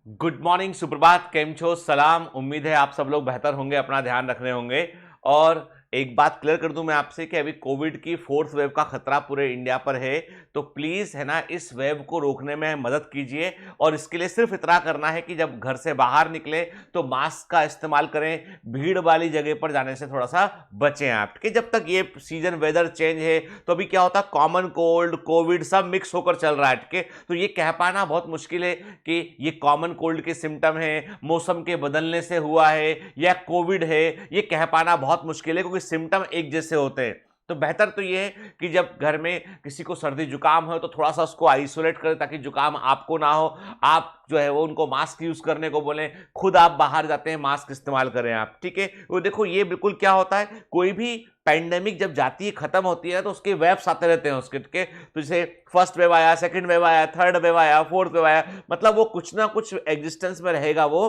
Good morning, सुप्रभात, केम छो, सलाम। उम्मीद है आप सब लोग बेहतर होंगे, अपना ध्यान रख रहे होंगे। और एक बात क्लियर कर दूं मैं आपसे कि अभी कोविड की फोर्थ वेव का खतरा पूरे इंडिया पर है। तो प्लीज है ना, इस वेव को रोकने में मदद कीजिए। और इसके लिए सिर्फ इतना करना है कि जब घर से बाहर निकले तो मास्क का इस्तेमाल करें, भीड़ वाली जगह पर जाने से थोड़ा सा बचें आप, कि जब तक ये सीजन वेदर चेंज है तो अभी क्या होता है, कॉमन कोल्ड कोविड सब मिक्स होकर चल रहा है। ठीक है, तो ये कह पाना बहुत मुश्किल है कि ये कॉमन कोल्ड के सिम्टम है, मौसम के बदलने से हुआ है या कोविड है। ये कह पाना बहुत मुश्किल है क्योंकि सिम्टम एक जैसे होते हैं। तो बेहतर तो ये है कि जब घर में किसी को सर्दी जुकाम हो तो थोड़ा सा उसको आइसोलेट करें ताकि जुकाम आपको ना हो। आप जो है वो उनको मास्क यूज करने को बोलें, खुद आप बाहर जाते हैं मास्क इस्तेमाल करें आप। ठीक है, वो देखो ये बिल्कुल क्या होता है, कोई भी पैंडेमिक जब जाती है, खत्म होती है, तो उसके वेव्स आते रहते हैं उसके के। तो जैसे फर्स्ट वेव आया, सेकंड वेव आया, थर्ड वेव आया, फोर्थ वेव आया, मतलब वो कुछ ना कुछ एग्जिस्टेंस में रहेगा वो।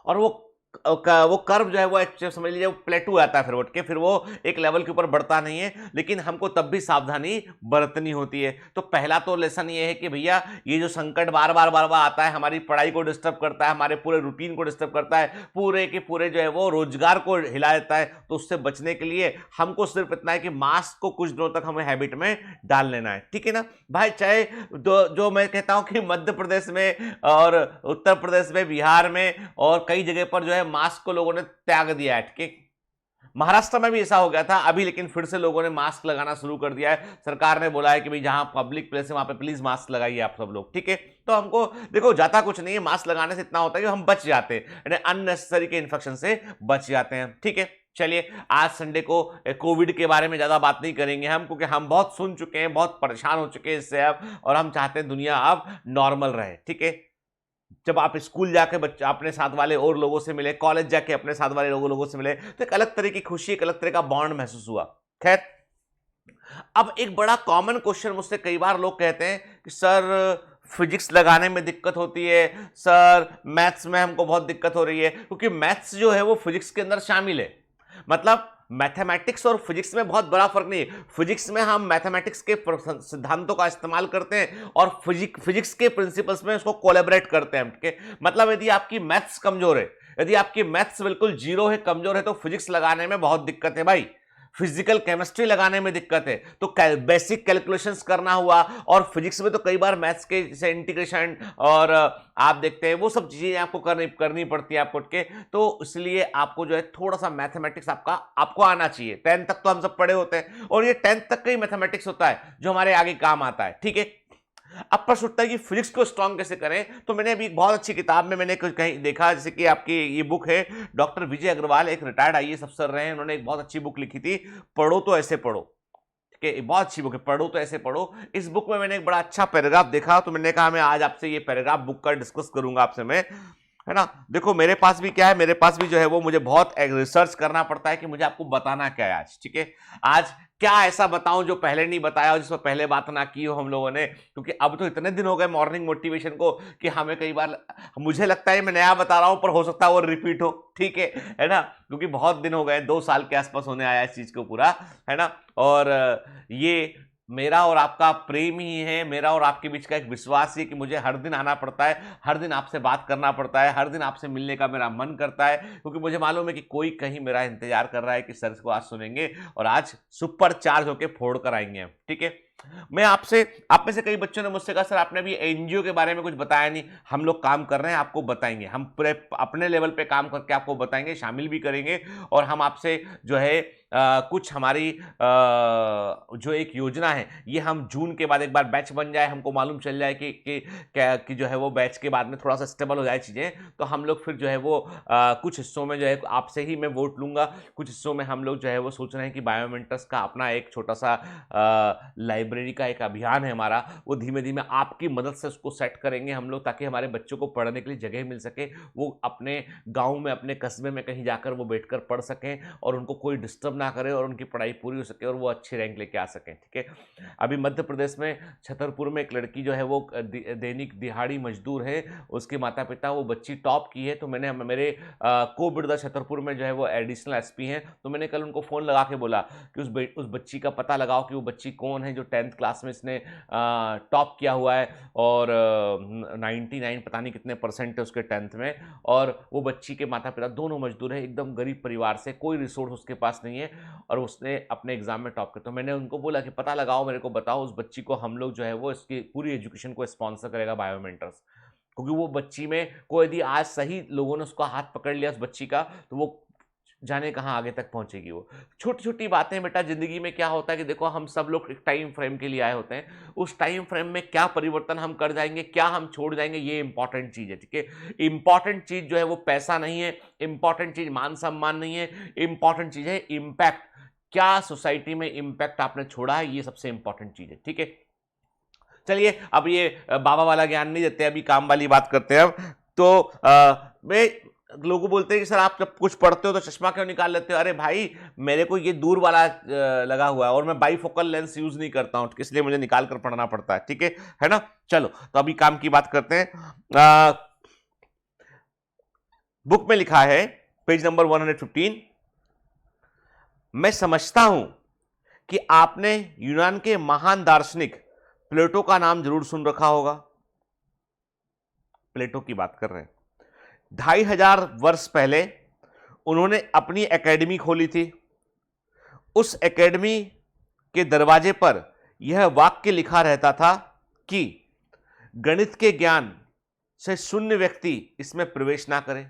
और वो कर्व जो है वो समझ लीजिए प्लेटू आता है, फिर उठ के फिर वो एक लेवल के ऊपर बढ़ता नहीं है। लेकिन हमको तब भी सावधानी बरतनी होती है। तो पहला तो लेसन ये है कि भैया ये जो संकट बार बार आता है, हमारी पढ़ाई को डिस्टर्ब करता है, हमारे पूरे रूटीन को डिस्टर्ब करता है, पूरे के पूरे जो है वो रोजगार को हिला देता है। तो उससे बचने के लिए हमको सिर्फ इतना है कि मास्क को कुछ दिनों तक हमें हैबिट में डाल लेना है। ठीक है ना भाई, चाहे जो मैं कहता हूं कि मध्य प्रदेश में और उत्तर प्रदेश में, बिहार में और कई जगह पर जो है मास्क को लोगों ने त्याग दिया है। ठीक, महाराष्ट्र में भी ऐसा हो गया था अभी, लेकिन फिर से लोगों ने मास्क लगाना शुरू कर दिया है। सरकार ने बोला है कि भाई जहां पब्लिक प्लेस है वहां पे प्लीज मास्क लगाइए आप सब लोग। ठीक है, तो हमको देखो जाता कुछ नहीं है, मास्क लगाने से इतना होता है कि हम बच जाते हैं, अननेसेसरी के इन्फेक्शन से बच जाते हैं। ठीक है, चलिए आज संडे को कोविड के बारे में ज्यादा बात नहीं करेंगे हम, क्योंकि हम बहुत सुन चुके हैं, बहुत परेशान हो चुके हैं इससे अब, और हम चाहते हैं दुनिया अब नॉर्मल रहे। ठीक है, जब आप स्कूल जाके बच्चे अपने साथ वाले और लोगों से मिले, कॉलेज जाके अपने साथ वाले लोगों से मिले, तो एक अलग तरह की खुशी, एक अलग तरह का बॉन्ड महसूस हुआ। खैर, अब एक बड़ा कॉमन क्वेश्चन मुझसे कई बार लोग कहते हैं कि सर फिजिक्स लगाने में दिक्कत होती है, सर मैथ्स में हमको बहुत दिक्कत हो रही है, क्योंकि मैथ्स जो है वो फिजिक्स के अंदर शामिल है। मतलब मैथमेटिक्स और फिजिक्स में बहुत बड़ा फर्क नहीं है। फिजिक्स में हम मैथमेटिक्स के सिद्धांतों का इस्तेमाल करते हैं और फिजिक्स के प्रिंसिपल्स में उसको कोलैबोरेट करते हैं। ठीक है, मतलब यदि आपकी मैथ्स कमजोर है, यदि आपकी मैथ्स बिल्कुल जीरो है, कमजोर है, तो फिजिक्स लगाने में बहुत दिक्कत है भाई। फिजिकल केमिस्ट्री लगाने में दिक्कत है, तो बेसिक कैलकुलेशंस करना हुआ, और फिजिक्स में तो कई बार मैथ्स के जैसे इंटीग्रेशन और आप देखते हैं वो सब चीजें आपको करनी पड़ती है आपको के। तो इसलिए आपको जो है थोड़ा सा मैथमेटिक्स आपको आना चाहिए। 10th तक तो हम सब पढ़े होते हैं, और ये 10th तक का ही मैथमेटिक्स होता है जो हमारे आगे काम आता है। ठीक है, अब प्रश्न उठता है कि फिजिक्स को स्ट्रांग कैसे करें। तो मैंने अभी एक बहुत अच्छी किताब में मैंने कहीं देखा, जैसे कि आपकी ये बुक है, डॉक्टर विजय अग्रवाल एक रिटायर्ड आईएएस अफसर रहे हैं, उन्होंने एक बहुत अच्छी बुक लिखी थी, पढ़ो तो ऐसे पढ़ो। ठीक है, बहुत अच्छी बुक है, पढ़ो तो ऐसे पढ़ो। इस बुक में मैंने एक बड़ा अच्छा पैराग्राफ देखा, तो मैंने कहा मैं आज आपसे ये पैराग्राफ बुक का डिस्कस करूंगा आपसे मैं, है ना। देखो मेरे पास भी क्या है, मेरे पास भी जो है वो मुझे बहुत रिसर्च करना पड़ता है कि मुझे आपको बताना क्या है आज। ठीक है, आज क्या ऐसा बताऊं जो पहले नहीं बताया और जिस पर पहले बात ना की हो हम लोगों ने, क्योंकि अब तो इतने दिन हो गए मॉर्निंग मोटिवेशन को कि हमें कई बार मुझे लगता है मैं नया बता रहा हूं, पर हो सकता है वो रिपीट हो। ठीक है ना, क्योंकि बहुत दिन हो गए, 2 साल के आसपास होने आया इस चीज को पूरा, है ना। और ये मेरा और आपका प्रेम ही है, मेरा और आपके बीच का एक विश्वास है कि मुझे हर दिन आना पड़ता है, हर दिन आपसे बात करना पड़ता है, हर दिन आपसे मिलने का मेरा मन करता है, क्योंकि मुझे मालूम है कि कोई कहीं मेरा इंतजार कर रहा है कि सर को आज सुनेंगे और आज सुपर चार्ज होकर फोड़ कर आएंगे हम। ठीक है, मैं आपसे, आप में से कई बच्चों ने मुझसे कहा सर आपने अभी एनजीओ के बारे में कुछ बताया नहीं। हम लोग काम कर रहे हैं, आपको बताएंगे, हम पूरे अपने लेवल पे काम करके आपको बताएंगे, शामिल भी करेंगे। और हम आपसे जो है कुछ हमारी जो एक योजना है, ये हम जून के बाद एक बार बैच बन जाए, हमको मालूम चल जाए कि जो है वो बैच के बाद में थोड़ा सा स्टेबल हो जाए चीजें, तो हम लोग फिर जो है वो कुछ हिस्सों में जो है आपसे ही मैं वोट लूंगा, कुछ हिस्सों में हम लोग जो है वो सोच रहे हैं कि बायोमेंटर्स का अपना एक छोटा सा लाइब्रेरी का एक अभियान है हमारा, वो धीमे धीमे आपकी मदद से उसको सेट करेंगे हम लोग, ताकि हमारे बच्चों को पढ़ने के लिए जगह मिल सके, वो अपने गांव में, अपने कस्बे में कहीं जाकर वो बैठकर पढ़ सकें और उनको कोई डिस्टर्ब ना करे, और उनकी पढ़ाई पूरी हो सके और वो अच्छी रैंक लेके आ सकें। ठीक है, अभी मध्य प्रदेश में छतरपुर में एक लड़की जो है वो दैनिक दिहाड़ी मजदूर है, उसके माता पिता, वो बच्ची टॉप की है। तो मैंने मेरे को बिरदा छतरपुर में जो है वो एडिशनल एसपी हैं, तो मैंने कल उनको फोन लगा के बोला कि उस बच्ची का पता लगाओ कि वो बच्ची कौन है जो 10th क्लास में इसने टॉप किया हुआ है और 99 पता नहीं कितने परसेंट है उसके 10th में। और वो बच्ची के माता पिता दोनों मजदूर है, एकदम गरीब परिवार से, कोई रिसोर्स उसके पास नहीं है और उसने अपने एग्जाम में टॉप किया। तो मैंने उनको बोला कि पता लगाओ, मेरे को बताओ उस बच्ची को हम लोग जो है वो इसकी पूरी एजुकेशन को स्पॉन्सर करेगा बायोमेंटर्स, क्योंकि वो बच्ची में को यदि आज सही लोगों ने उसका हाथ पकड़ लिया उस बच्ची का, तो वो जाने कहाँ आगे तक पहुंचेगी। वो छोटी छोटी बातें बेटा जिंदगी में क्या होता है कि देखो हम सब लोग एक टाइम फ्रेम के लिए आए होते हैं, उस टाइम फ्रेम में क्या परिवर्तन हम कर जाएंगे, क्या हम छोड़ जाएंगे, ये इंपॉर्टेंट चीज है। ठीक है, इंपॉर्टेंट चीज जो है वो पैसा नहीं है, इंपॉर्टेंट चीज मान सम्मान नहीं है, इंपॉर्टेंट चीज है इम्पैक्ट। क्या सोसाइटी में इम्पैक्ट आपने छोड़ा है, ये सबसे इंपॉर्टेंट चीज है। ठीक है, चलिए अब ये बाबा वाला ज्ञान नहीं देते, अभी काम वाली बात करते हैं। अब तो मैं लोगों बोलते हैं कि सर आप जब कुछ पढ़ते हो तो चश्मा क्यों निकाल लेते हो? अरे भाई मेरे को ये दूर वाला लगा हुआ है और मैं बाईफोकल लेंस यूज नहीं करता हूं, इसलिए मुझे निकाल कर पढ़ना पड़ता है। ठीक है ना। चलो तो अभी काम की बात करते हैं। बुक में लिखा है पेज नंबर 115, मैं समझता हूं कि आपने यूनान के महान दार्शनिक प्लेटो का नाम जरूर सुन रखा होगा। प्लेटो की बात कर रहे हैं। 2500 वर्ष पहले उन्होंने अपनी एकेडमी खोली थी। उस एकेडमी के दरवाजे पर यह वाक्य लिखा रहता था कि गणित के ज्ञान से शून्य व्यक्ति इसमें प्रवेश ना करे।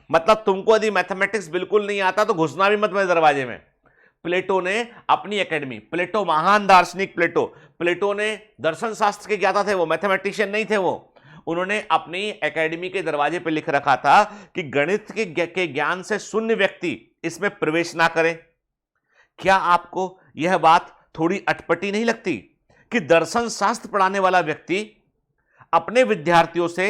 मतलब तुमको यदि मैथमेटिक्स बिल्कुल नहीं आता तो घुसना भी मत मेरे दरवाजे में। प्लेटो ने अपनी एकेडमी, प्लेटो महान दार्शनिक प्लेटो ने दर्शन शास्त्र के ज्ञाता थे, वो मैथमेटिशियन नहीं थे। वो उन्होंने अपनी एकेडमी के दरवाजे पर लिख रखा था कि गणित के ज्ञान से शून्य व्यक्ति इसमें प्रवेश ना करे। क्या आपको यह बात थोड़ी अटपटी नहीं लगती कि दर्शन शास्त्र पढ़ाने वाला व्यक्ति अपने विद्यार्थियों से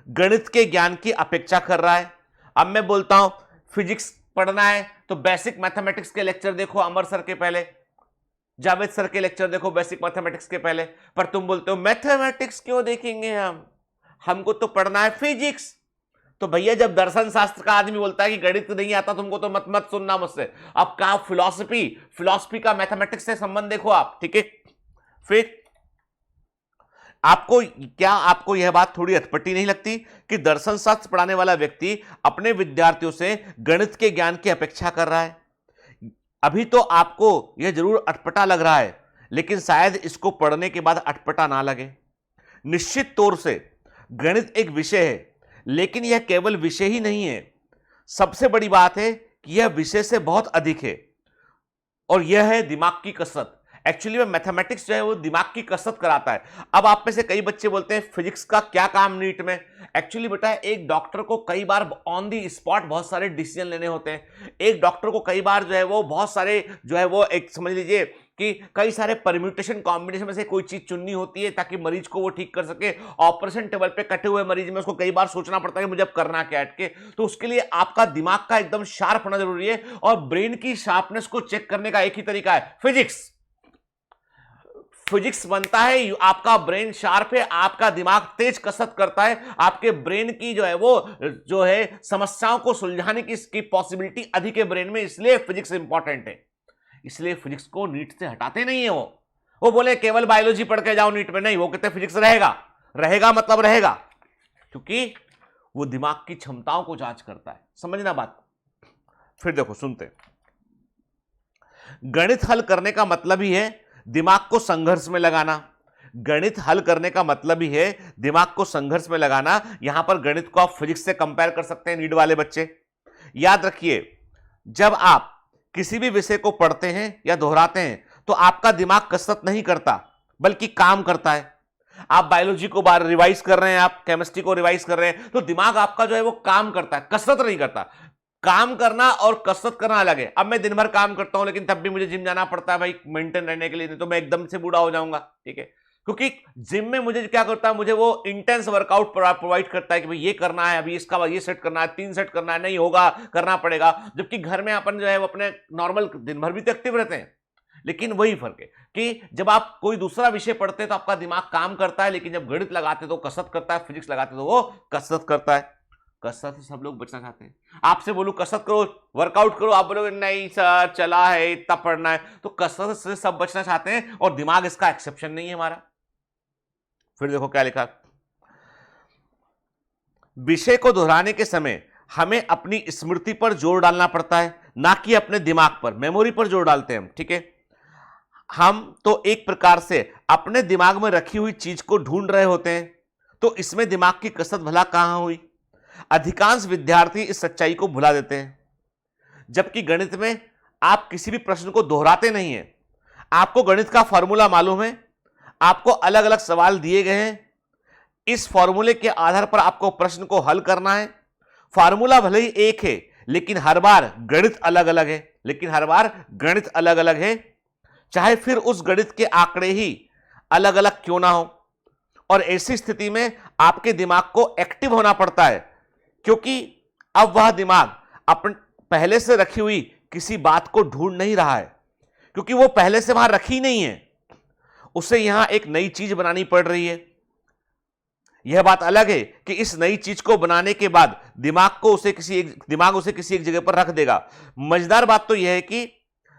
गणित के ज्ञान की अपेक्षा कर रहा है? अब मैं बोलता हूं फिजिक्स पढ़ना है तो बेसिक मैथमेटिक्स के लेक्चर देखो अमर सर के पहले, जावेद सर के लेक्चर देखो बेसिक मैथमेटिक्स के पहले, पर तुम बोलते हो मैथमेटिक्स क्यों देखेंगे हमको तो पढ़ना है फिजिक्स। तो भैया जब दर्शन शास्त्र का आदमी बोलता है कि गणित नहीं आता तुमको तो मत सुनना मुझसे। अब क्या फिलॉसफी का मैथमेटिक्स से संबंध देखो आप। ठीक है, फिर आपको यह बात थोड़ी अटपटी नहीं लगती कि दर्शन शास्त्र पढ़ाने वाला व्यक्ति अपने विद्यार्थियों से गणित के ज्ञान की अपेक्षा कर रहा है? अभी तो आपको यह जरूर अटपटा लग रहा है, लेकिन शायद इसको पढ़ने के बाद अटपटा ना लगे। निश्चित तौर से गणित एक विषय है, लेकिन यह केवल विषय ही नहीं है। सबसे बड़ी बात है कि यह विषय से बहुत अधिक है और यह है दिमाग की कसरत। एक्चुअली में मैथमेटिक्स जो है वो दिमाग की कसरत कराता है। अब आप में से कई बच्चे बोलते हैं फिजिक्स का क्या काम नीट में? एक्चुअली बेटा एक डॉक्टर को कई बार ऑन दी स्पॉट बहुत सारे डिसीजन लेने होते हैं। एक डॉक्टर को कई बार जो है वो बहुत सारे जो है वो एक समझ लीजिए कि कई सारे परम्यूटेशन कॉम्बिनेशन में से कोई चीज चुननी होती है ताकि मरीज को वो ठीक कर सके। ऑपरेशन टेबल पे कटे हुए मरीज में उसको कई बार सोचना पड़ता है कि मुझे अब करना क्या है। तो उसके लिए आपका दिमाग का एकदम शार्प होना जरूरी है और ब्रेन की शार्पनेस को चेक करने का एक ही तरीका है फिजिक्स बनता है। आपका ब्रेन शार्प है, आपका दिमाग तेज कसरत करता है, आपके ब्रेन की जो है वो जो है समस्याओं को सुलझाने की पॉसिबिलिटी अधिक है ब्रेन में, इसलिए फिजिक्स इंपॉर्टेंट है। इसलिए फिजिक्स को नीट से हटाते नहीं है। वो बोले केवल बायोलॉजी पढ़ के जाओ नीट में, नहीं, वो कहते फिजिक्स रहेगा मतलब रहेगा, क्योंकि वो दिमाग की क्षमताओं को जांच करता है। समझना बात। फिर देखो सुनते, गणित हल करने का मतलब ही है दिमाग को संघर्ष में लगाना। गणित हल करने का मतलब ही है दिमाग को संघर्ष में लगाना। यहां पर गणित को आप फिजिक्स से कंपेयर कर सकते हैं नीट वाले बच्चे। याद रखिए, जब आप किसी भी विषय को पढ़ते हैं या दोहराते हैं तो आपका दिमाग कसरत नहीं करता बल्कि काम करता है। आप बायोलॉजी को बार रिवाइज कर रहे हैं, आप केमिस्ट्री को रिवाइज कर रहे हैं, तो दिमाग आपका जो है वो काम करता है, कसरत नहीं करता। काम करना और कसरत करना अलग है। अब मैं दिन भर काम करता हूं लेकिन तब भी मुझे जिम जाना पड़ता है भाई मेंटेन रहने के लिए, नहीं तो मैं एकदम से बूढ़ा हो जाऊंगा। ठीक है, क्योंकि जिम में मुझे क्या करता है, मुझे वो इंटेंस वर्कआउट प्रोवाइड करता है कि भाई ये करना है, अभी इसका ये सेट करना है, 3 सेट करना है, नहीं होगा करना पड़ेगा। जबकि घर में अपन जो है वो अपने नॉर्मल दिन भर भी तो एक्टिव रहते हैं। लेकिन वही फर्क है कि जब आप कोई दूसरा विषय पढ़ते हैं तो आपका दिमाग काम करता है, लेकिन जब गणित लगाते तो कसरत करता है, फिजिक्स लगाते तो वो कसरत करता है। कसरत से सब लोग बचना चाहते हैं। आपसे बोलूं कसरत करो, वर्कआउट करो, आप बोलोगे नहीं सर चला है इतना पढ़ना है। तो कसरत से सब बचना चाहते हैं और दिमाग इसका एक्सेप्शन नहीं है हमारा। फिर देखो क्या लिखा, विषय को दोहराने के समय हमें अपनी स्मृति पर जोर डालना पड़ता है, ना कि अपने दिमाग पर, मेमोरी पर जोर डालते हैं हम। ठीक है, हम तो एक प्रकार से अपने दिमाग में रखी हुई चीज को ढूंढ रहे होते हैं, तो इसमें दिमाग की कसरत भला कहां हुई। अधिकांश विद्यार्थी इस सच्चाई को भुला देते हैं, जबकि गणित में आप किसी भी प्रश्न को दोहराते नहीं हैं। आपको गणित का फॉर्मूला मालूम है, आपको अलग अलग सवाल दिए गए हैं, इस फॉर्मूले के आधार पर आपको प्रश्न को हल करना है। फॉर्मूला भले ही एक है, लेकिन हर बार गणित अलग अलग है, चाहे फिर उस गणित के आंकड़े ही अलग अलग क्यों ना हो। और ऐसी स्थिति में आपके दिमाग को एक्टिव होना पड़ता है, क्योंकि अब वह दिमाग अपन पहले से रखी हुई किसी बात को ढूंढ नहीं रहा है, क्योंकि वो पहले से वहां रखी नहीं है, उसे यहां एक नई चीज बनानी पड़ रही है। यह बात अलग है कि इस नई चीज को बनाने के बाद दिमाग उसे किसी एक जगह पर रख देगा। मजेदार बात तो यह है कि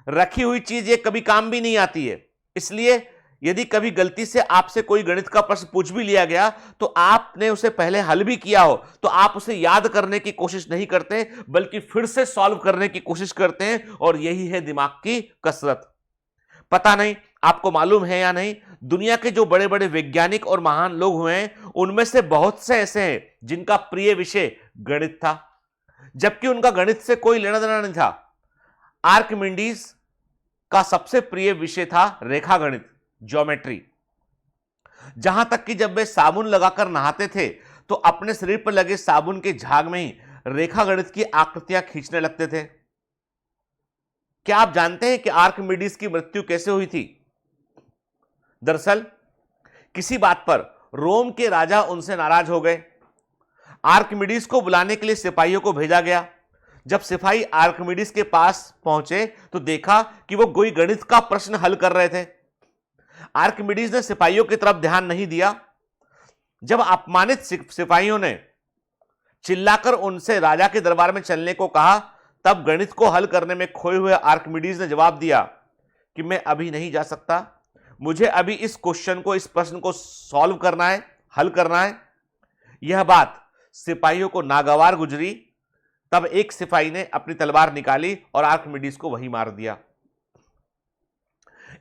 रखी हुई चीज ये कभी काम भी नहीं आती है। इसलिए यदि कभी गलती से आपसे कोई गणित का प्रश्न पूछ भी लिया गया, तो आपने उसे पहले हल भी किया हो, तो आप उसे याद करने की कोशिश नहीं करते, बल्कि फिर से सॉल्व करने की कोशिश करते हैं। और यही है दिमाग की कसरत। पता नहीं आपको मालूम है या नहीं, दुनिया के जो बड़े बड़े वैज्ञानिक और महान लोग हुए हैं, उनमें से बहुत से ऐसे हैं जिनका प्रिय विषय गणित था, जबकि उनका गणित से कोई लेना देना नहीं था। आर्किमिडीज का सबसे प्रिय विषय था रेखा गणित, ज्योमेट्री। जहां तक कि जब वे साबुन लगाकर नहाते थे, तो अपने शरीर पर लगे साबुन के झाग में ही रेखा गणित की आकृतियां खींचने लगते थे। क्या आप जानते हैं कि आर्किमिडीज की मृत्यु कैसे हुई थी? दरअसल किसी बात पर रोम के राजा उनसे नाराज हो गए। आर्किमिडीज को बुलाने के लिए सिपाहियों को भेजा गया। जब सिपाही आर्किमिडीज के पास पहुंचे, तो देखा कि वो कोई गणित का प्रश्न हल कर रहे थे। आर्किमिडीज ने सिपाहियों की तरफ ध्यान नहीं दिया। जब अपमानित सिपाहियों ने चिल्लाकर उनसे राजा के दरबार में चलने को कहा, तब गणित को हल करने में खोए हुए आर्किमिडीज ने जवाब दिया कि मैं अभी नहीं जा सकता, मुझे अभी इस प्रश्न को सॉल्व करना है, हल करना है। यह बात सिपाहियों को नागवार गुजरी। तब एक सिपाही ने अपनी तलवार निकाली और आर्किमिडीज को वहीं मार दिया।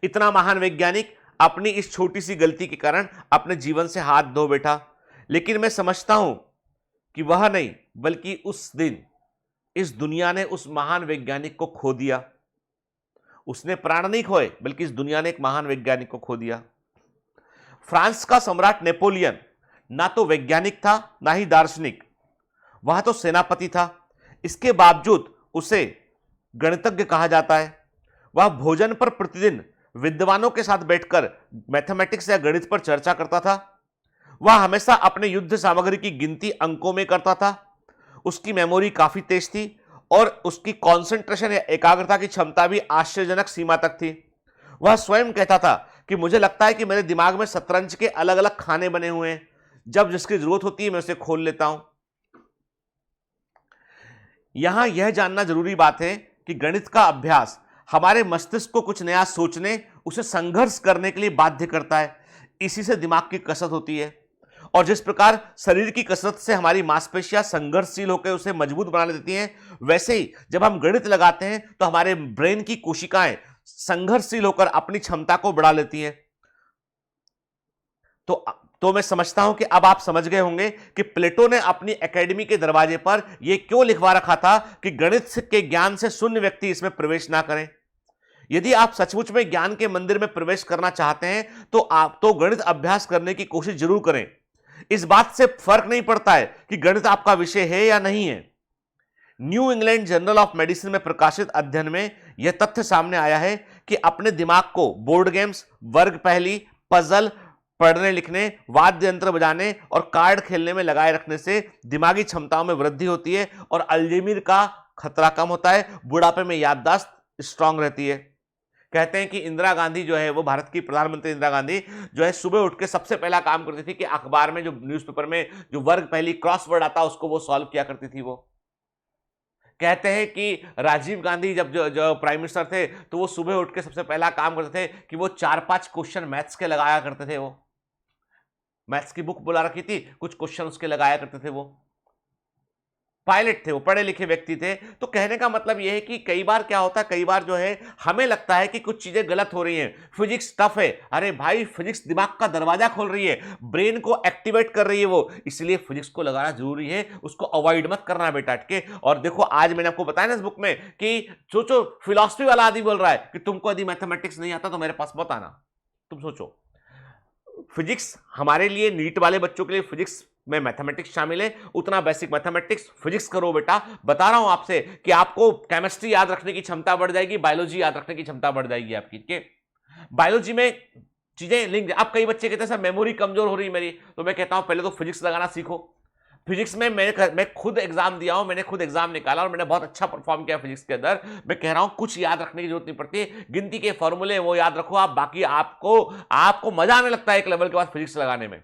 इतना महान वैज्ञानिक अपनी इस छोटी सी गलती के कारण अपने जीवन से हाथ धो बैठा। लेकिन मैं समझता हूं कि वह नहीं, बल्कि उस दिन इस दुनिया ने उस महान वैज्ञानिक को खो दिया। उसने प्राण नहीं खोए, बल्कि इस दुनिया ने एक महान वैज्ञानिक को खो दिया। फ्रांस का सम्राट नेपोलियन ना तो वैज्ञानिक था, ना ही दार्शनिक, वह तो सेनापति था। इसके बावजूद उसे गणितज्ञ कहा जाता है। वह भोजन पर प्रतिदिन विद्वानों के साथ बैठकर मैथमेटिक्स या गणित पर चर्चा करता था। वह हमेशा अपने युद्ध सामग्री की गिनती अंकों में करता था। उसकी मेमोरी काफी तेज थी और उसकी कंसंट्रेशन या एकाग्रता की क्षमता भी आश्चर्यजनक सीमा तक थी। वह स्वयं कहता था कि मुझे लगता है कि मेरे दिमाग में शतरंज के अलग अलग खाने बने हुए हैं, जब जिसकी जरूरत होती है मैं उसे खोल लेता हूं। यहां यह जानना जरूरी बात है कि गणित का अभ्यास हमारे मस्तिष्क को कुछ नया सोचने, उसे संघर्ष करने के लिए बाध्य करता है। इसी से दिमाग की कसरत होती है। और जिस प्रकार शरीर की कसरत से हमारी मांसपेशियां संघर्षशील होकर उसे मजबूत बना देती हैं, वैसे ही जब हम गणित लगाते हैं तो हमारे ब्रेन की कोशिकाएं संघर्षशील होकर अपनी क्षमता को बढ़ा लेती हैं। तो मैं समझता हूं कि अब आप समझ गए होंगे कि प्लेटो ने अपनी एकेडमी के दरवाजे पर यह क्यों लिखवा रखा था कि गणित के ज्ञान से शून्य व्यक्ति इसमें प्रवेश ना करें। यदि आप सचमुच में ज्ञान के मंदिर में प्रवेश करना चाहते हैं, तो आप तो गणित अभ्यास करने की कोशिश जरूर करें। इस बात से फर्क नहीं पड़ता है कि गणित आपका विषय है या नहीं है। New England journal of medicine में प्रकाशित अध्ययन में यह तथ्य सामने आया है कि अपने दिमाग को बोर्ड गेम्स, वर्ग पहेली, पजल, पढ़ने लिखने, वाद्य यंत्र बजाने और कार्ड खेलने में लगाए रखने से दिमागी क्षमताओं में वृद्धि होती है और अल्जीमर का खतरा कम होता है। बुढ़ापे में याददाश्त स्ट्रांग रहती है। कहते हैं कि इंदिरा गांधी जो है, वो भारत की प्रधानमंत्री इंदिरा गांधी जो है, सुबह उठ के सबसे पहला काम करती थी कि अखबार में, जो न्यूज़पेपर में जो वर्ग पहली क्रॉसवर्ड आता उसको वो सॉल्व किया करती थी। वो कहते हैं कि राजीव गांधी जब जो प्राइम मिनिस्टर थे, तो वो सुबह उठ के सबसे पहला काम करते थे कि वो 4-5 क्वेश्चन मैथ्स के लगाया करते थे। वो मैथ्स की बुक बुला रखी थी, कुछ क्वेश्चन उसके लगाया करते थे। वो पायलट थे, वो पढ़े लिखे व्यक्ति थे। तो कहने का मतलब यह है कि कई बार क्या होता है, कई बार जो है हमें लगता है कि कुछ चीजें गलत हो रही हैं, फिजिक्स टफ है। अरे भाई, फिजिक्स दिमाग का दरवाजा खोल रही है, ब्रेन को एक्टिवेट कर रही है वो, इसलिए फिजिक्स को लगाना जरूरी है, उसको अवॉइड मत करना बेटा के। और देखो, आज मैंने आपको बताया ना इस बुक में कि सोचो, फिलॉसफी वाला आदमी बोल रहा है कि तुमको यदि मैथमेटिक्स नहीं आता तो मेरे पास मत आना। तुम सोचो, फिजिक्स हमारे लिए, नीट वाले बच्चों के लिए फिजिक्स में मैथमेटिक्स शामिल है, उतना बेसिक मैथमेटिक्स फिजिक्स करो बेटा। बता रहा हूं आपसे कि आपको केमिस्ट्री याद रखने की क्षमता बढ़ जाएगी, बायोलॉजी याद रखने की क्षमता बढ़ जाएगी आपकी के। बायोलॉजी में चीजें लिंक, अब कई बच्चे कहते हैं सर मेमोरी कमजोर हो रही है मेरी, तो मैं कहता हूं पहले तो फिजिक्स लगाना सीखो। फिजिक्स में मैं खुद एग्जाम दिया हूं, मैंने खुद एग्जाम निकाला और मैंने बहुत अच्छा परफॉर्म किया फिजिक्स के अंदर। मैं कह रहा हूं कुछ याद रखने की जरूरत नहीं पड़ती, गिनती के फॉर्मूले वो याद रखो आप, बाकी आपको मजा आने लगता है एक लेवल के बाद फिजिक्स लगाने में।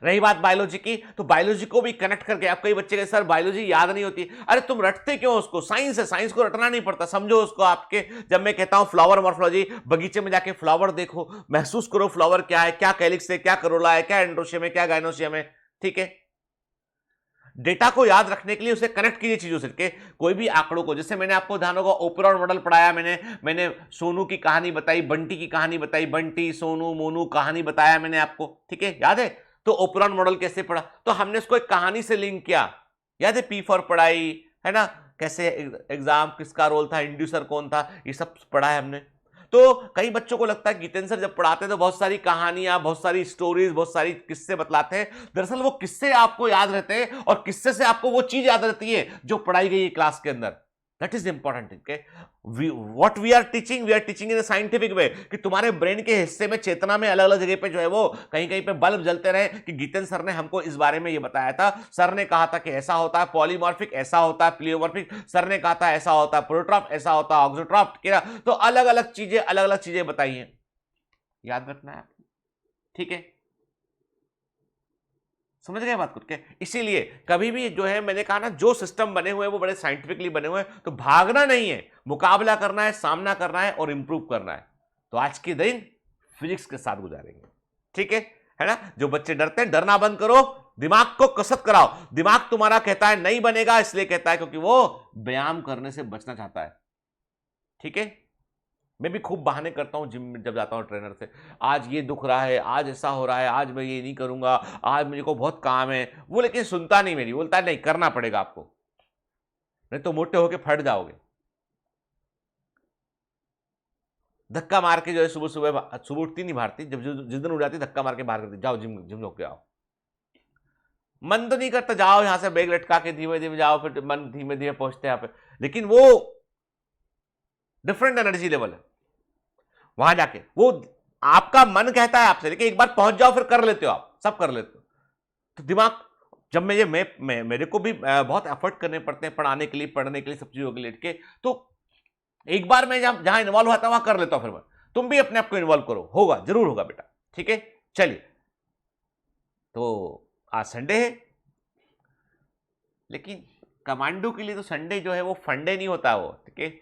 रही बात बायोलॉजी की, तो बायोलॉजी को भी कनेक्ट करके, आप कई बच्चे के सर बायोलॉजी याद नहीं होती, अरे तुम रटते क्यों उसको, साइंस है, साइंस को रटना नहीं पड़ता, समझो उसको आपके। जब मैं कहता हूं फ्लावर मॉर्फोलॉजी, बगीचे में जाके फ्लावर देखो, महसूस करो फ्लावर क्या है, क्या कैलिक्स है, क्या करोला है, क्या एंड्रोशियम है, क्या गाइनोशियम है, ठीक है। डेटा को याद रखने के लिए उसे कनेक्ट कीजिए चीजों से के, कोई भी आंकड़ों को। जैसे मैंने आपको ध्यान होगा ओपेरॉन मॉडल पढ़ाया, मैंने सोनू की कहानी बताई, बंटी की कहानी बताई, बंटी सोनू मोनू कहानी बताया मैंने आपको, ठीक है, याद है। तो ओपेरॉन मॉडल कैसे पढ़ा, तो हमने उसको एक कहानी से लिंक किया, याद है, पी फॉर पढ़ाई, है ना, कैसे एग्जाम किसका रोल था, इंड्यूसर कौन था, ये सब पढ़ा है हमने। तो कई बच्चों को लगता है जितेंद्र सर जब पढ़ाते हैं तो बहुत सारी कहानियां, बहुत सारी स्टोरीज, बहुत सारी किस्से बतलाते हैं। दरअसल वो किस्से आपको याद रहते हैं और किस्से से आपको वो चीज याद रहती है जो पढ़ाई गई है क्लास के अंदर। That is important, okay. What we are teaching in scientific way, कि तुम्हारे ब्रेन के हिस्से में, चेतना में, अलग अलग जगह पे जो है वो कहीं कहीं पे बल्ब जलते रहे कि जितेंद्र सर ने हमको इस बारे में ये बताया था, सर ने कहा था कि ऐसा होता है पॉलीमॉर्फिक, ऐसा होता है प्लियोमॉर्फिक, सर ने कहा था ऐसा होता है प्रोट्रॉप, ऐसा होता है ऑक्सोट्रॉप, तो अलग अलग चीजें बताई हैं, याद रखना है, ठीक है। समझ गए बात कुछ के। इसीलिए कभी भी जो है, मैंने कहा ना, जो सिस्टम बने हुए हैं वो बड़े साइंटिफिकली बने हुए हैं, तो भागना नहीं है, मुकाबला करना है, सामना करना है और इंप्रूव करना है। तो आज के दिन फिजिक्स के साथ गुजारेंगे, ठीक है ना। जो बच्चे डरते हैं, डरना बंद करो, दिमाग को कसरत कराओ। दिमाग तुम्हारा कहता है नहीं बनेगा, इसलिए कहता है क्योंकि वो व्यायाम करने से बचना चाहता है, ठीक है। मैं भी खूब बहाने करता हूं जिम में जब जाता हूं ट्रेनर से, आज ये दुख रहा है, आज ऐसा हो रहा है, आज मैं ये नहीं करूंगा, आज मुझे को बहुत काम है, वो लेकिन सुनता नहीं मेरी, बोलता है नहीं करना पड़ेगा आपको, नहीं तो मोटे होके फट जाओगे। धक्का मार के जो है सुबह सुबह, सुबह उठती नहीं भारती, जब जिस दिन उठ जाती धक्का मार के बाहर करती, जाओ जिम जिम होके आओ। मन तो नहीं करता, जाओ यहां से बैग लटका के धीमे धीमे जाओ, फिर मन धीमे धीमे पहुंचते हैं यहाँ पे, लेकिन वो डिफरेंट एनर्जी लेवल है वहां जाके। वो आपका मन कहता है आपसे, लेकिन एक बार पहुंच जाओ फिर कर लेते हो, आप सब कर लेते हो। तो दिमाग, जब मेरे को भी बहुत एफर्ट करने पड़ते हैं पढ़ाने के लिए, पढ़ने के लिए, सब चीजों के लिए के, तो एक बार मैं जहां इन्वॉल्व होता हूं वहां कर लेता हूं, फिर मैं, तुम भी अपने आप को इन्वॉल्व करो, होगा, जरूर होगा बेटा, ठीक है। चलिए, तो आज संडे है, लेकिन कमांडो के लिए तो संडे जो है वो फंडे नहीं होता, वो ठीक है,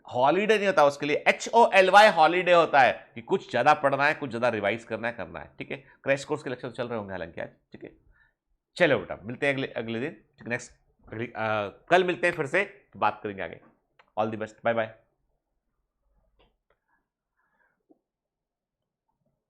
हॉलीडे नहीं होता, उसके लिए HOLY हॉलीडे होता है, कि कुछ ज्यादा पढ़ना है, कुछ ज्यादा रिवाइज करना है, ठीक है। क्रैश कोर्स के लेक्चर चल रहे होंगे हालांकि आज, ठीक है। चलो बेटा, मिलते हैं अगले दिन, नेक्स्ट कल मिलते हैं फिर से, तो बात करेंगे आगे। All the best, bye bye.